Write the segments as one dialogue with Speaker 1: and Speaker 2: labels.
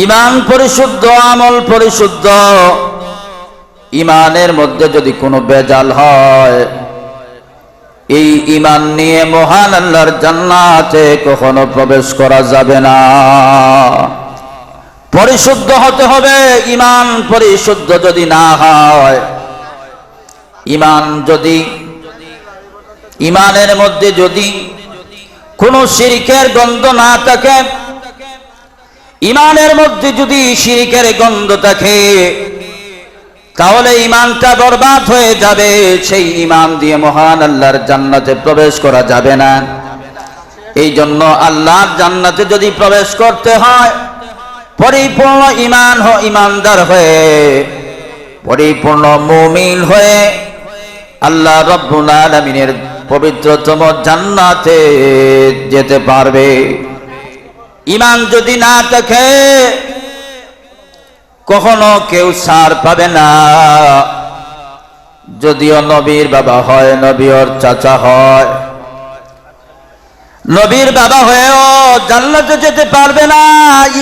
Speaker 1: ইমান পরিশুদ্ধ, আমল পরিশুদ্ধ। ইমানের মধ্যে যদি কোনো বেজাল হয়, এই ইমান নিয়ে মহান আল্লাহর জান্নাতে কখনো প্রবেশ করা যাবে না। পরিশুদ্ধ হতে হবে। ইমান পরিশুদ্ধ যদি না হয়, ইমানের মধ্যে যদি কোনো শিরকের গন্ধ না থাকে, ইমানের মধ্যে যদি শিরকের গন্ধ থাকে, তাহলে ইমানটা বরবাদ হয়ে যাবে। সেই ইমান দিয়ে মহান আল্লাহর জান্নাতে প্রবেশ করা যাবে না। এই জন্য আল্লাহর জান্নাতে যদি প্রবেশ করতে হয়, পরিপূর্ণ ইমানদার হয়ে, পরিপূর্ণ মুমিন হয়ে আল্লাহ রাব্বুল আলামিনের পবিত্রতম জান্নাতে যেতে পারবে। ইমান যদি না থাকে, কখনো কেউ ছাড় পাবে না। যদিও নবীর বাবা হয়, নবীর চাচা হয়, নবীর বাবা হয়েও জান্নাতে যেতে পারবে না,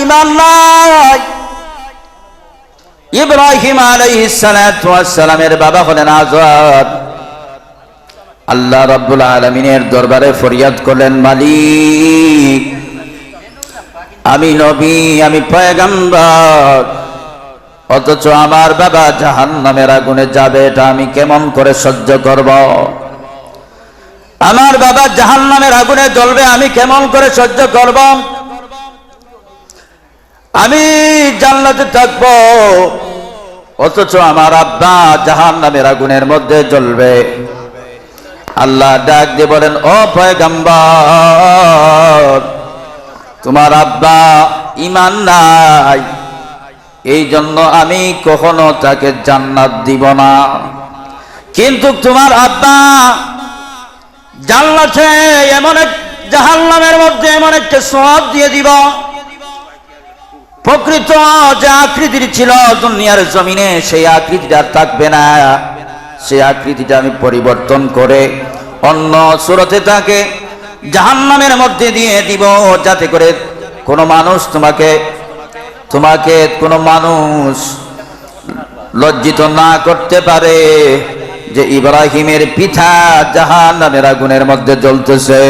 Speaker 1: ইমান নাই। ইব্রাহিম আলাইহিস সালাতু ওয়াস সালামের বাবা হলেন আযর। আল্লাহ রাব্বুল আলামিনের দরবারে ফরিয়াদ করলেন, মালিক, আমি নবী, আমি পয়গম্বর, অথচ আমার বাবা জাহান্নামের আগুনে যাবে, এটা আমি কেমন করে সহ্য করব? আমার বাবা জাহান্নামের আগুনে জ্বলবে, আমি কেমন করে সহ্য করব? আমি জান্নাতে থাকব, অথচ আমার আব্বা জাহান্নামের আগুনের মধ্যে জ্বলবে। আল্লাহ ডাক দিয়ে বলেন, ও পয়গম্বর, তোমার আব্বা ঈমান নাই, এই জন্য আমি কখনো তাকে জান্নাত দিব না। কিন্তু তোমার আব্বা জান্নাতে এমন এক জাহান্নামের মধ্যে এমন একটা সওয়াব দিয়ে দিব, প্রকৃত যে আকৃতির ছিল দুনিয়ার জমিনে, সেই আকৃতিটা আর থাকবে না। সেই আকৃতিটা আমি পরিবর্তন করে অন্য সুরতে তাকে জাহান্নামের মধ্যে দিয়ে দিব, যাতে করে কোনো মানুষ তোমাকে কোনো মানুষ লজ্জিত না করতে পারে যে ইব্রাহিমের পিতা জাহান্নামের আগুনের মধ্যে জ্বলতেছে।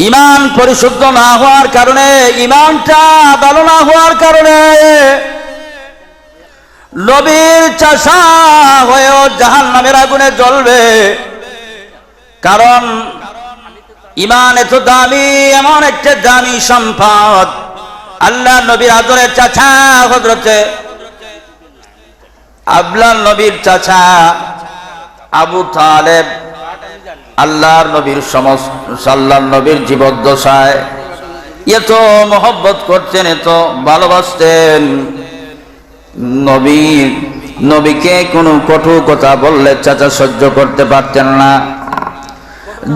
Speaker 1: ইমান পরিশুদ্ধ না হওয়ার কারণে, ইমানটা ভালো না হওয়ার কারণে নবীর চাচা হয়েও জাহান্নামের আগুনে জ্বলবে। কারণ ইমান এত দামি, এমন একটা দামি সম্পদ। আল্লাহ নবীর আদরের চাচা হযরতে আবলাল নবীর চাচা আবু তালেব আল্লাহর নবীর জীবদ্দশায় এত মহব্বত করতেন, এত ভালোবাসতেন। নবীকে কোনো কটু কথা বললে চাচা সহ্য করতে পারতেন না।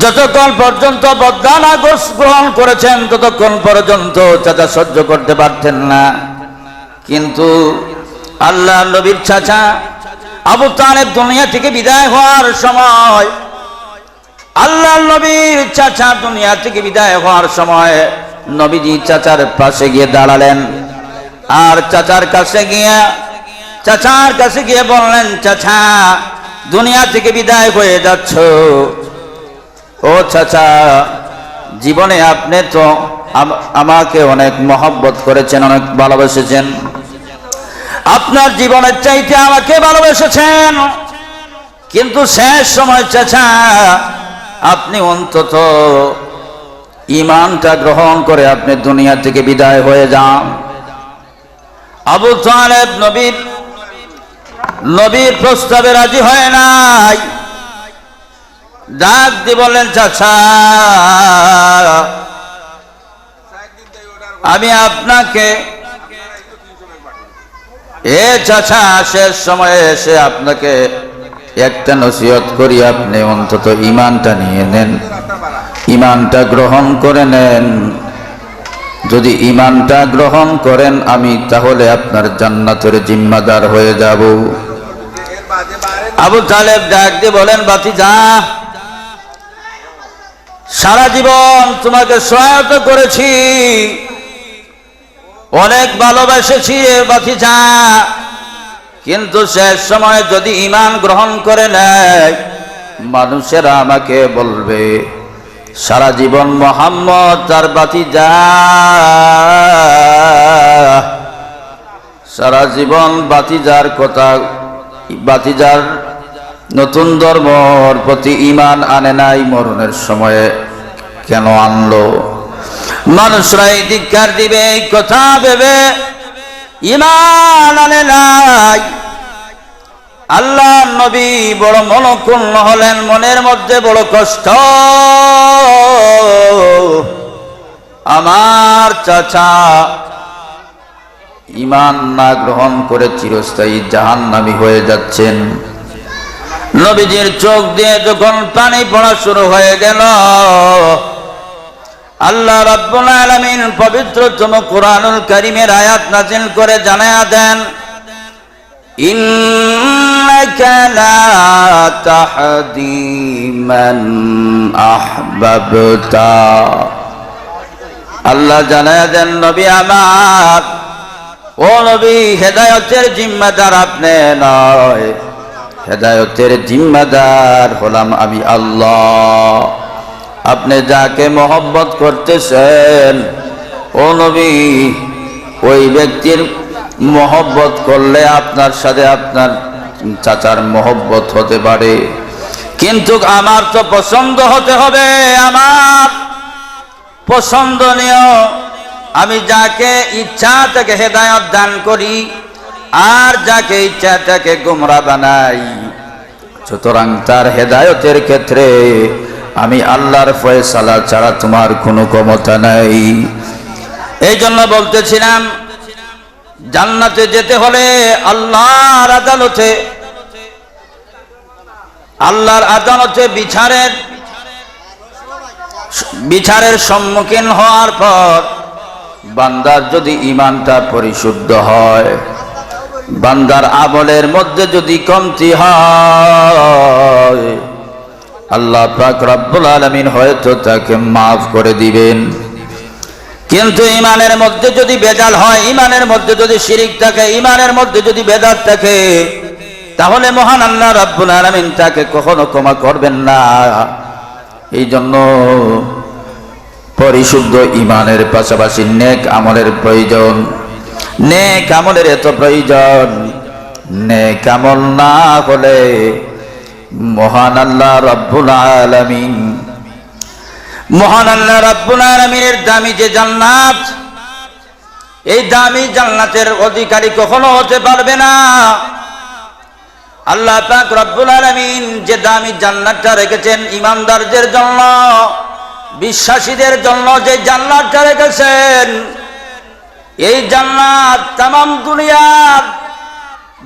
Speaker 1: যতক্ষণ পর্যন্ত বদগানা গ্রহণ করেছেন, ততক্ষণ পর্যন্ত চাচা সহ্য করতে পারতেন না। কিন্তু আল্লাহ নবীর চাচা আবু তালেব দুনিয়া থেকে বিদায় হওয়ার সময়, আল্লাহ নবীর চাচা দুনিয়া থেকে বিদায় হওয়ার সময় নবীজি চাচার পাশে গিয়ে দাঁড়ালেন। আর চাচার কাছে গিয়ে বললেন, চাচা, দুনিয়া থেকে বিদায় হয়ে যাচ্ছ। ও চাচা, জীবনে আপনি তো আমাকে অনেক মহব্বত করেছেন, অনেক ভালোবেসেছেন। আপনার জীবনের চাইতে আমাকে ভালোবেসেছেন, কিন্তু শেষ সময় চাচা আপনি অন্তত ঈমানটা গ্রহণ করে আপনি দুনিয়া থেকে বিদায় হয়ে যান। আবু তালেব নবীর প্রস্তাবে রাজি হয় নাই। ডাক দিয়ে বললেন, চাচা, আমি আপনাকে চাচা শেষ সময়ে এসে আপনাকে একটা নসিহত করি, আপনি অন্তত ঈমানটা নিয়ে নেন, ঈমানটা গ্রহণ করে নেন। যদি ঈমানটা গ্রহণ করেন, আমি তাহলে আপনার জান্নাতের জিম্মাদার হয়ে যাব। আবু তালেব ডাক দিয়ে বলেন, ভাতিজা, সারা জীবন তোমাকে সহায়তা করেছি, অনেক ভালোবেসেছি এ ভাতিজা, কিন্তু শেষ সময় যদি ঈমান গ্রহণ করে নেয়, মানুষেরা আমাকে বলবে সারা জীবন মোহাম্মদ তার ভাতিজা, সারা জীবন ভাতিজার কথা, ভাতিজার নতুন ধর্মর প্রতি ঈমান আনে নাই, মরণের সময়ে কেন আনলো? মানুষরা এই ধিক্কার দিবে, এই কথা ভেবে ঈমান আনে নাই। আল্লাহ নবী বড় মনক্ষুণ্ণ হলেন, মনের মধ্যে বড় কষ্ট। আমার চাচা ঈমান না গ্রহণ করে চিরস্থায়ী জাহান্নামী হয়ে যাচ্ছেন। নবীজির চোখ দিয়ে যখন পানি পড়া শুরু হয়ে গেল, আল্লাহ রাব্বুল আলামিন পবিত্রতম কুরআনুল কারীমের আয়াত নাযিল করে জানায়া দেন, ইন্নাকা লা তাহদি মান আহবাবতা। আল্লাহ জানায়া দেন, নবী আমার, ও নবী, হেদায়েতের জিম্মাদার আপনি নয়, হেদায়েতের জিম্মাদার হলাম আমি আল্লাহ। আপনি যাকে মহব্বত করতেছেন ও নবী, ওই ব্যক্তির মহব্বত করলে আপনার সাথে আপনার চাচার মহব্বত হতে পারে, কিন্তু আমার তো পছন্দ হতে হবে, আমার পছন্দনীয়। আমি যাকে ইচ্ছা তাকে হেদায়েত দান করি, আর যাকে ইচ্ছা তাকে গোমরাহ বানাই। সুতরাং তার হেদায়েতের ক্ষেত্রে আমি আল্লাহর ফয়সালা ছাড়া তোমার কোনো ক্ষমতা নাই। এই জন্য বলতেছিলাম, জান্নাতে যেতে হলে আল্লাহর আদালতে, আল্লাহর আদালতে বিচারের সম্মুখীন হওয়ার পর বান্দার যদি ঈমানটা পরিশুদ্ধ হয়, বান্দার আমলের মধ্যে যদি কমতি হয়, আল্লাহ পাক রব্বুল আলামিন হয়তো তাকে মাফ করে দিবেন। কিন্তু ঈমানের মধ্যে যদি বেজাল হয়, ঈমানের মধ্যে যদি শিরিক থাকে, ঈমানের মধ্যে যদি বেদাত থাকে, তাহলে মহান আল্লাহ রব্বুল আলামিন তাকে কখনো ক্ষমা করবেন না। এই জন্য পরিশুদ্ধ ঈমানের পাশাপাশি নেক আমলের প্রয়োজন। নেক আমলের এত প্রয়োজন, নেক আমল না হলে মহান আল্লাহ রব্বুল আলামিন, মহান আল্লাহ রব্বুল আলামিনের দামি যে জান্নাত, এই দামি জান্নাতের অধিকারী কখনো হতে পারবে না। আল্লাহ পাক রব্বুল আলামিন যে দামি জান্নাতটা রেখেছেন ঈমানদারদের জন্য, বিশ্বাসীদের জন্য যে জান্নাতটা রেখেছেন, এই জান্নাত তামাম দুনিয়ার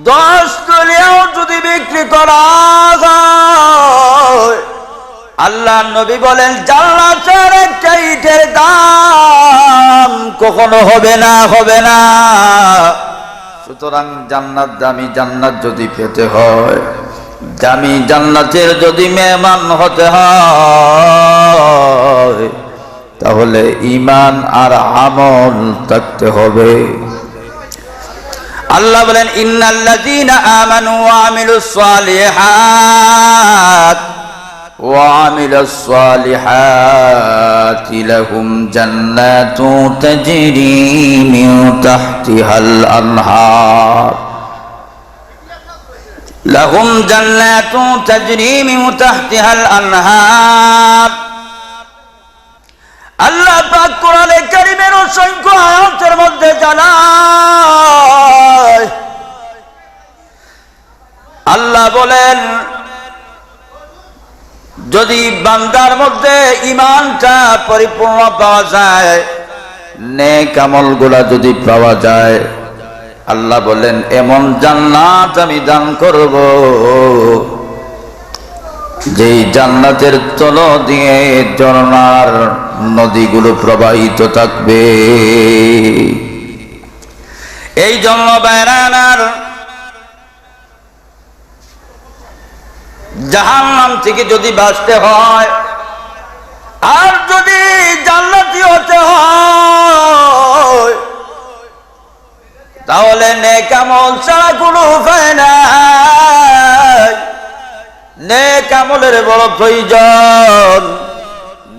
Speaker 1: 10 দুনিয়াও যদি বিক্রি করা হয়, আল্লাহ নবী বলেন জান্নাতের একটা ইটের দাম কখনো হবে না, হবে না। সুতরাং জান্নাত, দামি জান্নাত যদি পেতে হয়, দামি জান্নাতের যদি মেহমান হতে হয়, তাহলে ঈমান আর আমল থাকতে হবে। আল্লাহ বলেন, ইন্নাল্লাযীনা আমানু ওয়া আমিলুস সালিহাতি লাহুম জান্নাতু তাজরি মিন তাহতিহাল আনহার, লাহুম জান্নাতু তাজরি মিন তাহতিহাল আনহার। আল্লাহ পাক কোরআনে কারীমের অসংখ্য আয়াতের মধ্যে জানায়, আল্লাহ বলেন যদি বান্দার মধ্যে ঈমানটা পরিপূর্ণ পাওয়া যায়, নেক আমলগুলা যদি পাওয়া যায়, আল্লাহ বলেন এমন জান্নাত আমি দান করব যেই জান্নাতের তল দিয়ে ঝর্ণার নদীগুলো প্রবাহিত থাকবে। এই জন্য বাইরানার জাহান্নাম থেকে যদি বাঁচতে হয়, আর যদি জান্নাতি হতে হয়, তাহলে নেক আমল ছাড়া কোনো উপায় নাই। নেক আমলের বড় প্রয়োজন,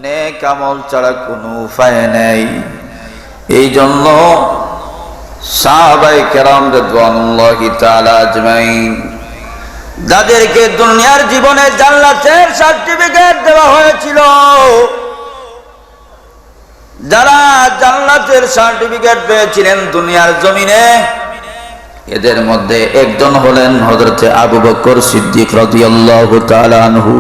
Speaker 1: নেক আমল ছাড়া কোনো উপায় নেই। এই জন্য সাহাবায়ে কেরাম রাদিয়াল্লাহু তাআলা আজমাইন, যাদেরকে দুনিয়ার জীবনে জান্নাতের সার্টিফিকেট দেওয়া হয়েছিল, যারা জান্নাতের সার্টিফিকেট পেয়েছিলেন দুনিয়ার জমিনে, এদের মধ্যে একজন হলেন হযরতে আবু বকর সিদ্দিক রাদিয়াল্লাহু তাআলা আনহু।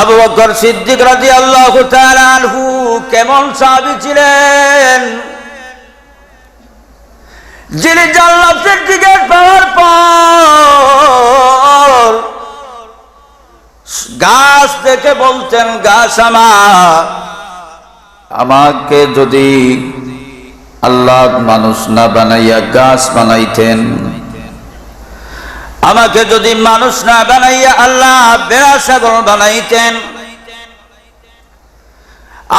Speaker 1: আবু বকর সিদ্দিক রাদিয়াল্লাহু তাআলা আনহু কেমন সাহাবী ছিলেন, যিনি জান্নাতের টিকিট পাওয়ার পর গাছ দেখে বলতেন, গাছ আমাকে যদি আল্লাহ মানুষ না বানাইয়া গাছ বানাইতেন, আমাকে যদি মানুষ না বানাইয়া আল্লাহ বেড়া ছাগল বানাইতেন,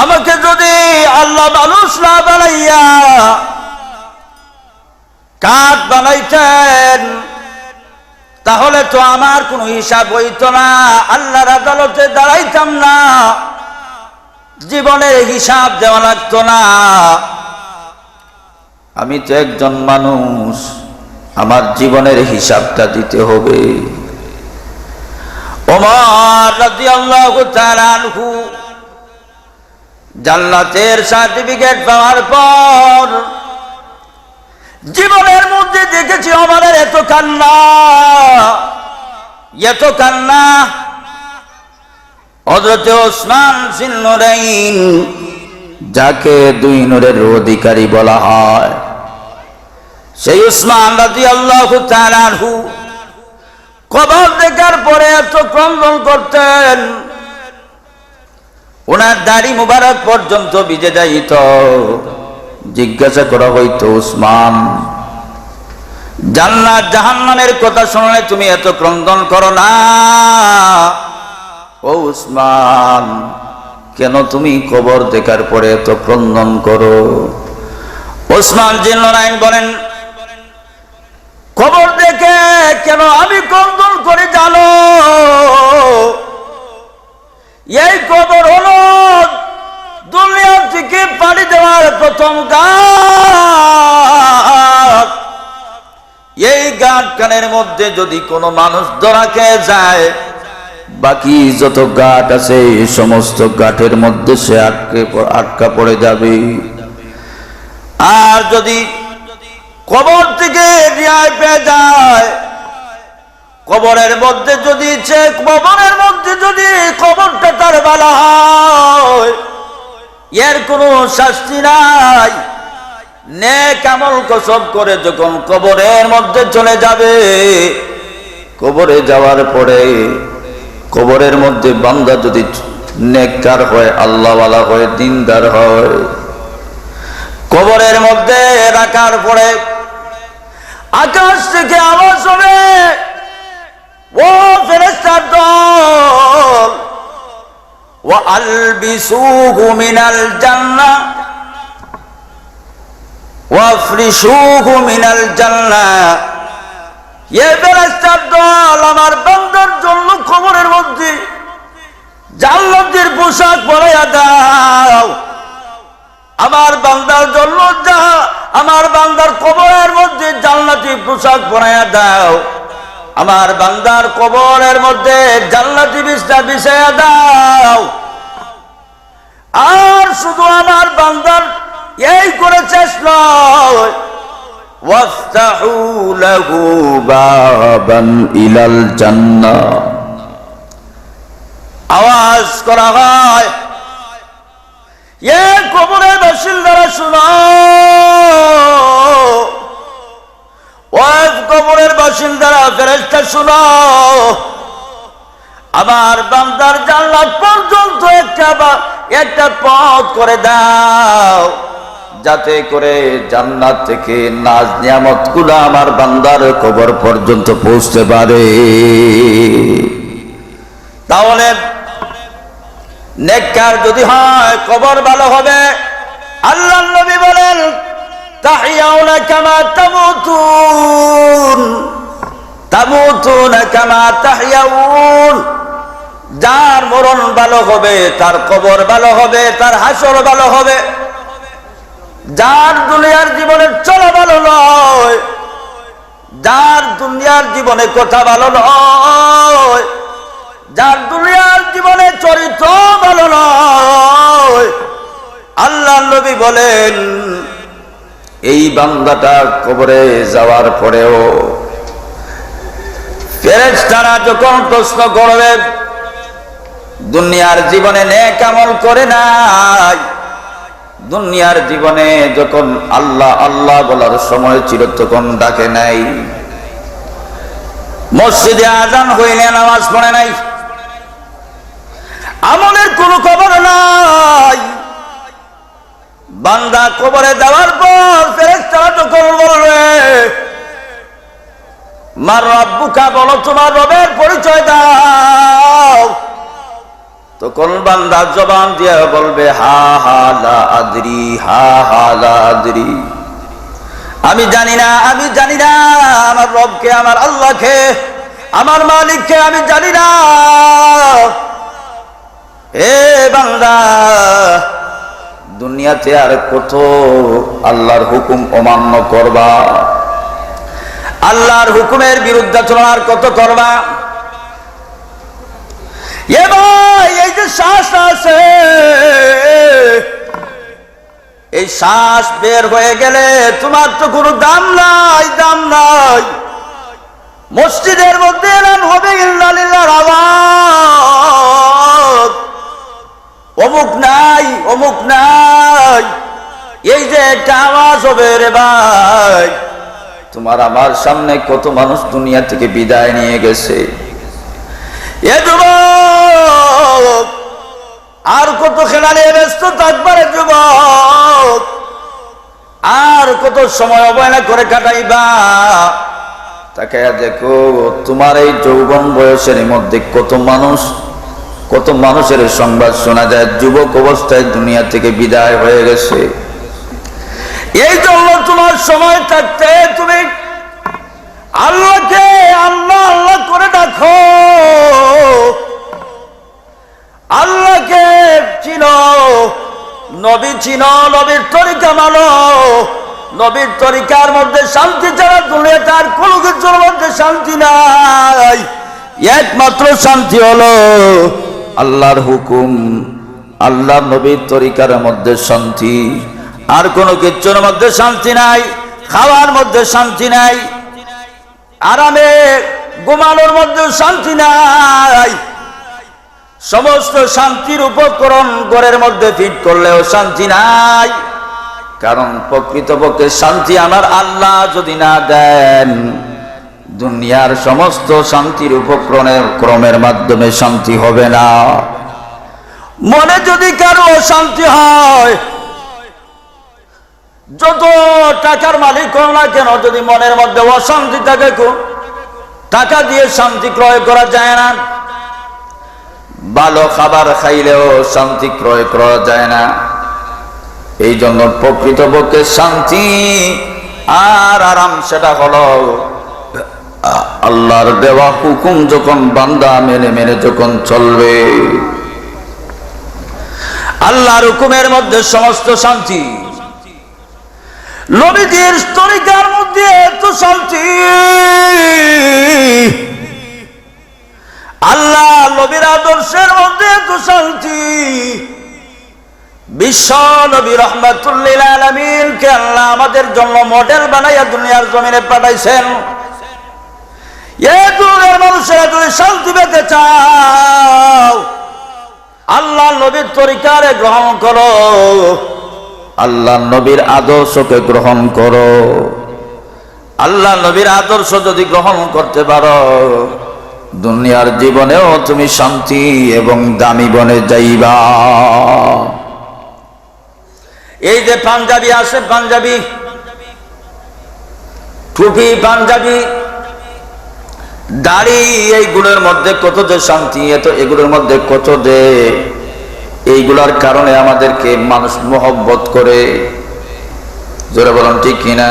Speaker 1: আমাকে যদি আল্লাহ মানুষ না বানাইয়া কাঠ বানাইতেন, তাহলে তো আমার কোনো হিসাব হইতো না, আল্লাহর আদালতে দাঁড়াইতাম না, জীবনের হিসাব দেওয়া লাগতো না। আমি তো একজন মানুষ, আমার জীবনের হিসাবটা দিতে হবে। ওমর রাদিয়াল্লাহু তাআলা আনহু জান্নাতের সার্টিফিকেট পাওয়ার পর জীবনের মধ্যে দেখেছি ওমরের এত কান্না, এত কান্না। হযরতে ওসমান জিন্নুরাইন, যাকে দুই নূরের অধিকারী বলা হয়, সেই উসমান রাদিয়াল্লাহু তাআলা আনহু কবর দেখার পরে এত ক্রন্দন করতেন, ওনার দাড়ি মুবারক পর্যন্ত ভিজে যাইত। জিজ্ঞাসা করা হইতো, উসমান, জান্নাত জাহান্নামের কথা শুনলে তুমি এত ক্রন্দন করো না? ও উসমান, কেন তুমি কবর দেখার পরে এত ক্রন্দন করো? উসমান জিন্নুরাইন বলেন, কবর দেখে কেন আমি ক্রন্দন করে জানো? এই কবর হলো দুনিয়া থেকে পাড়ি দেওয়ার প্রথম ঘাট। এই ঘাট কানের মধ্যে যদি কোনো মানুষ ধরা খেয়ে যায়, বাকি যত ঘাট আছে এই সমস্ত ঘাটের মধ্যে সে আটকা পড়ে যাবে। আর যদি কবর থেকে রেহাই পেয়ে যায়, কবরের মধ্যে যদি কবরটা তার ভালো হয়, এর কোনো শাস্তি নাই। নেক আমল কসব করে যখন কবরের মধ্যে চলে যাবে, কবরে যাওয়ার পরে কবরের মধ্যে বান্দা যদি নেককার হয়, আল্লাহওয়ালা হয়, দিনদার হয়, কবরের মধ্যে রাখার পরে আকাশ থেকে আওয়াজ হবে, ও ফেরেশতার দল, ওয়া আলবিসুহু মিনাল জান্নাহ ওয়া আফরিশুহু মিনাল জান্নাহ। এ ফেরেশতার দল, আমার বান্দার জন্য কবরের মধ্যে জান্নাতের পোশাক পরাইয়া দাও। আমার বান্দার জন্য আমার বান্দার কবরের মধ্যে জান্নাতি পোশাক পরাইয়া দাও। আমার বান্দার কবরের মধ্যে জান্নাতি বিছনা বিছাইয়া দাও। আর শুধু আমার বান্দার এই করে শেষ নয়, ওয়াফতাহু লাহু বাবান ইলাল জান্নাহ। আওয়াজ করা হয়, এ কবরের বাসিন্দারা শুনো, ও কবরের বাসিন্দারা, ফেরেশতা শুনো, আমার বান্দার জান্নাত পর্যন্ত একটা পথ করে দাও, যাতে করে জান্নাত থেকে নাজ নিয়ামত গুলো আমার বান্দার কবর পর্যন্ত পৌঁছতে পারে। তাহলে নেককার যদি হয়, কবর ভালো হবে। আল্লাহর নবী বলেন, তাহইয়াউনা কামা তামুতুন তামুতুনা কামা তাহইয়াউন। যার মরণ ভালো হবে, তার কবর ভালো হবে, তার হাসর ভালো হবে। যার দুনিয়ার জীবনে চলা ভালো নয়, যার দুনিয়ার জীবনে কথা ভালো নয়, যার দুনিয়ার জীবনে চরিত্র ভালো নয়, আল্লাহ নবী বলেন এই বান্দাটা কবরে যাওয়ার পরেও ফেরেশতারা যখন প্রশ্ন করবে, দুনিয়ার জীবনে নেক আমল করে নাই, দুনিয়ার জীবনে যখন আল্লাহ আল্লাহ বলার সময় ছিল তখন ডাকে নাই, মসজিদে আজান হইলে নামাজ পড়ে নাই, আমলের কোনো খবর নাই। বান্দা কবরে যাওয়ার পর ফেরেশতারা যখন বলবে মার রাব্বুকা, বলো তোমার রবের পরিচয় দাও, তখন বান্দা জবান দিয়ে বলবে হা হা লা আদরি, হা হা লা আদরি, আমি জানি না, আমি জানি না আমার রবকে, আমার আল্লাহকে, আমার মালিককে আমি জানি না। এ বান্দা, দুনিয়াতে আর কত আল্লাহর হুকুম অমান্য করবা, আল্লাহর হুকুমের বিরুদ্ধাচরণ আর কত করবা? এ ভাই, এই যে শ্বাস আছে, এই শ্বাস বের হয়ে গেলে তোমার তো কোনো দাম নাই, দাম নাই। মসজিদের মধ্যে এলান হবে ইল্লাল্লাহর আওয়াজ, অমুক নাই, অমুক নাই, এই যে একটা আওয়াজ হবে রে ভাই, তোমার আমার সামনে কত মানুষ দুনিয়া থেকে বিদায় নিয়ে গেছে। এ যুবক, আর কত খেলা নিয়ে ব্যস্ত থাকবারে যুবক, আর কত সময় অবহেলা করে কাটাইবা? তাকে দেখো, তোমার এই যৌবন বয়সের মধ্যে কত মানুষের সংবাদ শোনা যায় যুবক অবস্থায় দুনিয়া থেকে বিদায় হয়ে গেছে। এই জন্য তোমার সময় থাকতে তুমি আল্লাহকে আল্লাহ আল্লাহ করে ডাকো, আল্লাহকে চিনো, নবী চিনো, নবীর তরিকা মানো। নবীর তরিকার মধ্যে শান্তি ছাড়া দুনিয়াতে আর কোনো কিছুর মধ্যে শান্তি নাই। একমাত্র শান্তি হলো আল্লাহর হুকুম, আল্লাহর নবীর তরিকার মধ্যে শান্তি। আর কোনো কিছুর মধ্যে শান্তি নাই। খাওয়ার মধ্যে শান্তি নাই, আরামে ঘুমানোর মধ্যে শান্তি নাই। সমস্ত শান্তির উপকরণ ঘরের মধ্যে ফিট করলেও শান্তি নাই। কারণ প্রকৃতপক্ষে শান্তি আমার আল্লাহ যদি না দেন, দুনিয়ার সমস্ত শান্তির উপক্রমের মাধ্যমে শান্তি হবে না। মনে যদি কারো অশান্তি হয়, যত টাকার মালিক হোক না কেন, যদি মনের মধ্যে অশান্তি থাকে, টাকা দিয়ে শান্তি ক্রয় করা যায় না। ভালো খাবার খাইলেও শান্তি ক্রয় করা যায় না। এই জন্য প্রকৃতপক্ষে শান্তি আর আরাম সেটা হলো আল্লাহর দেওয়া হুকুম যখন বান্দা মেনে মেনে যখন চলবে। আল্লাহর হুকুমের মধ্যে সমস্ত শান্তি, নবীজির তরিকার মধ্যে এত শান্তি, আল্লাহ নবীর আদর্শের মধ্যে এত শান্তি। বিশ্ব নবী রাহমাতুল লিল আলামিনকে আল্লাহ আমাদের জন্য মডেল বানাইয়া দুনিয়ার জমিনে পাঠাইছেন। এই দুনিয়ার মানুষেরা যদি শান্তি পেতে চাও, আল্লাহ নবীর তরিকারে গ্রহণ করো, আল্লাহ নবীর আদর্শকে গ্রহণ করো। আল্লাহ নবীর আদর্শ যদি গ্রহণ করতে পারো, দুনিয়ার জীবনেও তুমি শান্তি এবং দামি বনে যাইবা। এই যে পাঞ্জাবি আছে, পাঞ্জাবি টুপি, পাঞ্জাবি দাড়ি, এইগুলোর মধ্যে কত যে শান্তি, এগুলোর মধ্যে কত যে, এইগুলার কারণে আমাদেরকে মানুষ মহব্বত করে। জোরে বলুন ঠিক কিনা?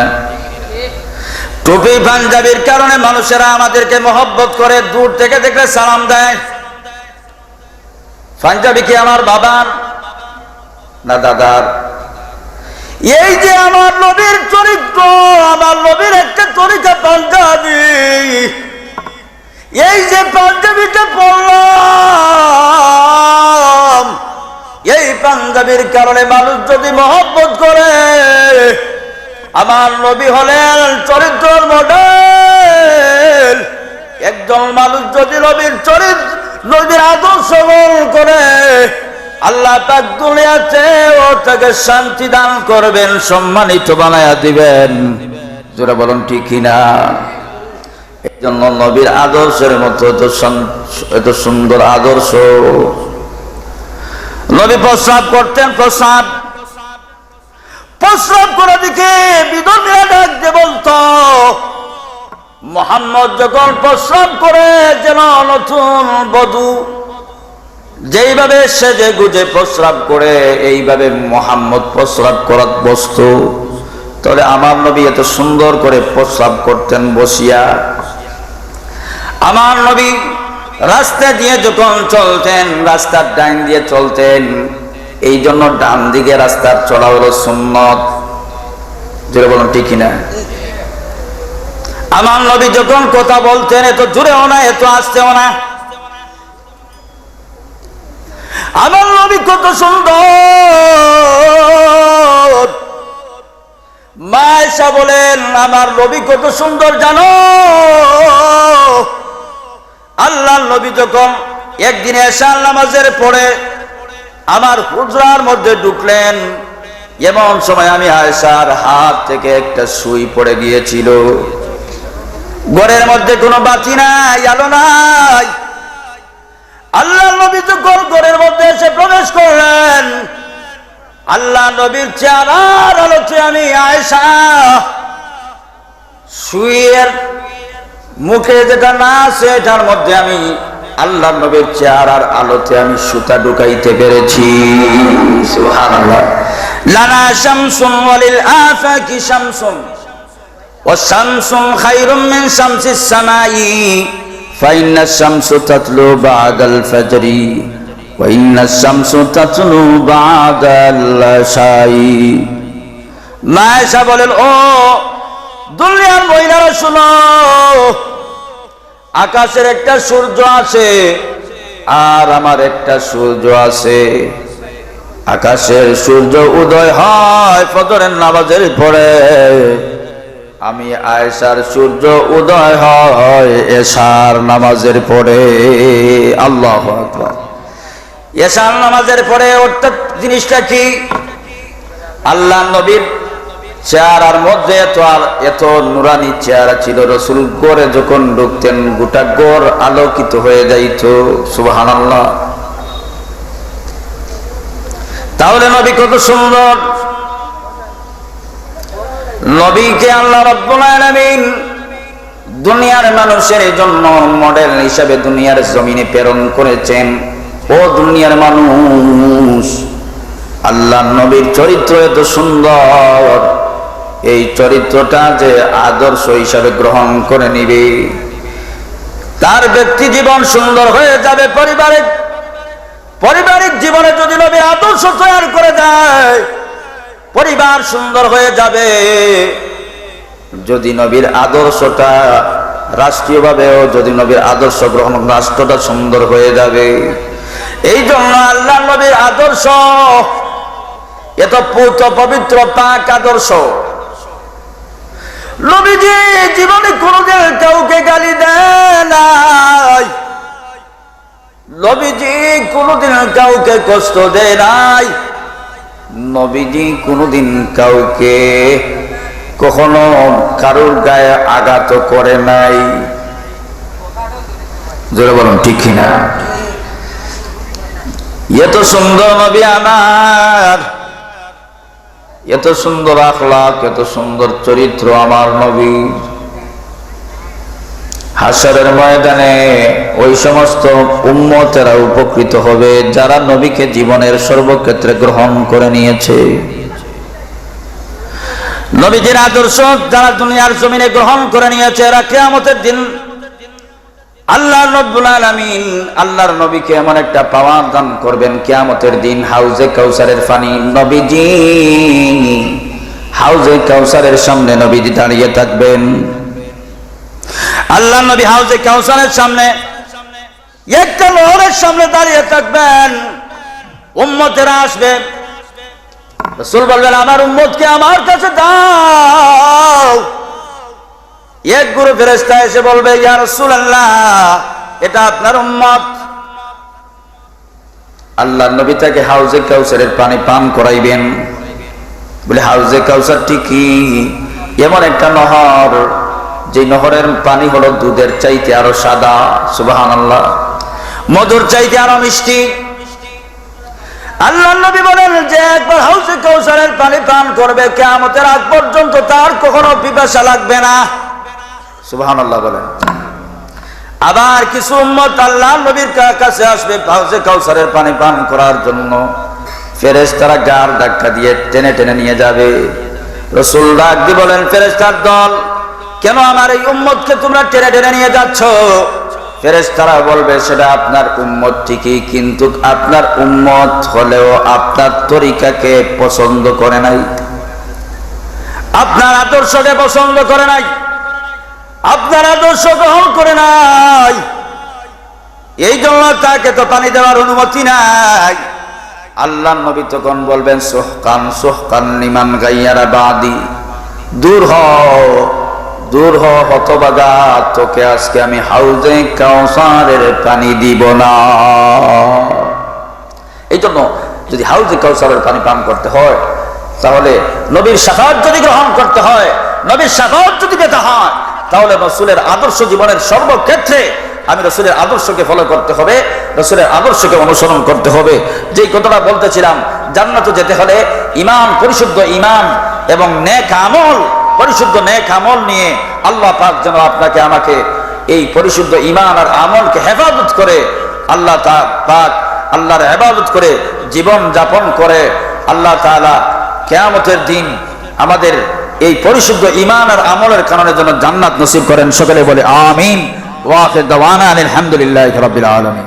Speaker 1: টুপি পাঞ্জাবির কারণে মানুষেরা আমাদেরকে মহব্বত করে, দূর থেকে দেখলে সালাম দেয়। পাঞ্জাবি কি আমার বাবার না দাদার? এই যে আমার নবীর চরিত্র, আমার নবীর একটা তরিকা পাঞ্জাবি, এই যে পাঞ্জাবিটা পড়লাম, এই পাঞ্জাবির কারণে মানুষ যদি মহব্বত করে, আমার নবী হলেন চরিত্রের মডেল। একজন মানুষ যদি নবীর চরিত্র, নবীর আদর্শ গ্রহণ করে, আল্লাহ পাক দুনিয়াতে ওটাকে শান্তি দান করবেন, সম্মানিত বানায়া দিবেন। যারা বলুন ঠিক কিনা? এই জন্য নবীর আদর্শের মতো এত সুন্দর আদর্শ। নবী প্রস্রাব করতেন, প্রস্রাব করে দিকে বিধর্মীরা ডাক দিয়ে বলতো, মুহাম্মদ যখন প্রস্রাব করে যেন নতুন বধূ যেইভাবে সেজে গুজে প্রস্রাব করে, এইভাবে মুহাম্মদ প্রস্রাব করার বস্তু। তাহলে আমার নবী এত সুন্দর করে প্রস্রাব করতেন বসিয়া। আমার নবী রাস্তা দিয়ে যখন চলতেন, রাস্তার ডান দিয়ে চলতেন, এই জন্য ডান দিকে রাস্তার চলা হলো সুন্নত। জোরে বলুন ঠিক কিনা? আমার নবী যখন কথা বলতেন, এত জোরেও না এত আস্তেও না। আমার নবী কত সুন্দর। মা আয়েশা বলেন, আমার নবী কত সুন্দর জানো? আল্লাহর নবী যখন একদিন এশার নামাজের পরে আমার হুজরার মধ্যে ঢুকলেন, এমন সময় আমি আয়েশার হাত থেকে একটা সুই পড়ে গিয়েছিল। ঘরের মধ্যে কোনো বাতি নাই, আলো নাই। আল্লাহর নবী যখন ঘরের মধ্যে এসে প্রবেশ করলেন, আল্লাহ নবীর চেহারার আলোতে আমি আয়েশা সুইয়ের মুখে যেটা না আছে এটার মধ্যে আমি আল্লাহর নবীর চেহারার আলোতে আমি সুতা ঢুকাইতে পেরেছি। সুবহানাল্লাহ। লানা শামসুন ওয়ালিল আফাকি শামসুন ওয়া শামসুন খায়রুম মিন শামসিস সামাই ফাইন্না শামসু তাতলু বা'দাল ফাজরি ওয়া ইন্না শামসু তাতলু বা'দাল আশাই। মা আয়েশা বলেন, ও দুনিয়ার মহিলারা শুনো, আকাশের একটা সূর্য আছে আর আমার একটা সূর্য আছে। আকাশের সূর্য উদয় হয় ফজরের নামাজের পরে, আমি আয়েশার সূর্য উদয় হয় এশার নামাজের পরে। আল্লাহু আকবার। এশার নামাজের পরে অর্থাৎ জিনিসটা কি? আল্লাহ নবীর চেহারার মধ্যে এত নুরানি চেহারা ছিল, রাসূল ঘরে যখন ঢুকতেন গোটা ঘর আলোকিত হয়ে যাইত। সুবহানাল্লাহ। তাহলে নবী কত সুন্দর। নবীকে আল্লাহ রাব্বুল আলামিন দুনিয়ার মানুষের জন্য মডেল হিসেবে দুনিয়ার জমিনে প্রেরণ করেছেন। ও দুনিয়ার মানুষ, আল্লাহ নবীর চরিত্র এত সুন্দর, এই চরিত্রটা যে আদর্শ হিসাবে গ্রহণ করে নিবে, তার ব্যক্তি জীবন সুন্দর হয়ে যাবে। পারিবারিক জীবনে যদি নবীর আদর্শ তৈরি করে দেয়, পরিবার সুন্দর হয়ে যাবে। যদি নবীর আদর্শটা রাষ্ট্রীয়ভাবেও যদি নবীর আদর্শ গ্রহণ, রাষ্ট্রটা সুন্দর হয়ে যাবে। এই জন্য আল্লাহ নবীর আদর্শ এত পবিত্র পাক আদর্শ। নবীজি জীবনে কোনোদিন কাউকে গালি দেয় নাই, নবীজি কোনোদিন কাউকে কষ্ট দেয় নাই, নবীজি কোনোদিন কাউকে কখনো কারোর গায়ে আঘাত করে নাই। জোরে বলুন ঠিক কিনা? এত সুন্দর নবী আমার, এত সুন্দর আখলাক, এত সুন্দর চরিত্র আমার নবী। হাসরের ময়দানে ওই সমস্ত উম্মতেরা উপকৃত হবে যারা নবীকে জীবনের সর্বক্ষেত্রে গ্রহণ করে নিয়েছে। নবীজির আদর্শ যারা দুনিয়ার জমিনে গ্রহণ করে নিয়েছে এরা কিয়ামতের দিন আল্লাহ রাব্বুল আলামিন আল্লাহর নবীকে এমন একটা পাওয়ার দান করবেন কিয়ামতের দিন হাউজে কাউসারের পানি নবীজি হাউজে কাউসারের সামনে নবীজি দাঁড়িয়ে থাকবেন। আল্লাহর নবী হাউজে কাউসারের সামনে একটা নহরের সামনে দাঁড়িয়ে থাকবেন। উম্মতেরা আসবে, রাসূল বলবেন আমার উম্মতকে আমার কাছে দাও। এক গুরু ফেরেশতা এসে বলবে ইয়া রাসূলুল্লাহ এটা আপনার উম্মত। আল্লাহর নবী তাকে হাউজে কাউসারের পানি পান করাইবেন। বলে হাউজে কাউসারটি কি? এমন একটা নহর যে নহরের পানি হলো দুধের চাইতে আরো সাদা, সুবহানাল্লাহ, মধুর চাইতে আরো মিষ্টি। আল্লাহর নবী বলেন যে একবার হাউজে কাউসারের পানি পান করবে কিয়ামতের আগ পর্যন্ত তার কখনো পিপাসা লাগবে না, সুবহানাল্লাহ বলেন। আবার কিছু উম্মত আল্লাহর নবীর কাছে আসবে হাউজে কাউসারের পানি পান করার জন্য। ফেরেশতারা গার ধাক্কা দিয়ে টেনে টেনে নিয়ে যাবে। রাসূল ডাক দিয়ে বলেন ফেরেশতার দল কেন আমার এই উম্মতকে তোমরা টেনে টেনে নিয়ে যাচ্ছ? ফেরেশতারা বলবে সেটা আপনার উম্মত ঠিকই, কিন্তু আপনার উম্মত হলেও আপনার তরিকাকে পছন্দ করে নাই, আপনার আদর্শকে পছন্দ করে নাই, আপনার আদর্শ গ্রহণ করে নাই, এই জন্য তাকে তো পানি দেওয়ার অনুমতি নাই। আল্লাহর নবী তখন বলবেন সুহকান সুহকান লিমান গাইয়ারা বাদি, দূর হও দূর হ হতভাগা, তোকে আজকে আমি হাউজে কাউসারের পানি দিব না। এই জন্য যদি হাউজে কাউসারের পানি পান করতে হয় তাহলে নবীর শাফাআত যদি গ্রহণ করতে হয়, নবীর শাফাআত যদি পেতে হয় তাহলে রাসূলের আদর্শ জীবনের সর্বক্ষেত্রে আমি রাসূলের আদর্শকে ফলো করতে হবে, রাসূলের আদর্শকে অনুসরণ করতে হবে। যেই কথাটা বলতেছিলাম জান্নাতে যেতে হলে ঈমান, পরিশুদ্ধ ঈমান এবং নেক আমল, পরিশুদ্ধ নেক আমল নিয়ে আল্লাহ পাক যেন আপনাকে আমাকে এই পরিশুদ্ধ ঈমান আর আমলকে হেফাজত করে আল্লাহ পাক আল্লাহর ইবাদত করে জীবন যাপন করে আল্লাহ তাআলা কিয়ামতের দিন আমাদের এই পরিশুদ্ধ ঈমান আর আমলের কারণে যেন জান্নাত নসিব করেন। সকলে বলে আমিন। ওয়া আখির দাওয়ানা আলহামদুলিল্লাহি রাব্বিল আলামিন।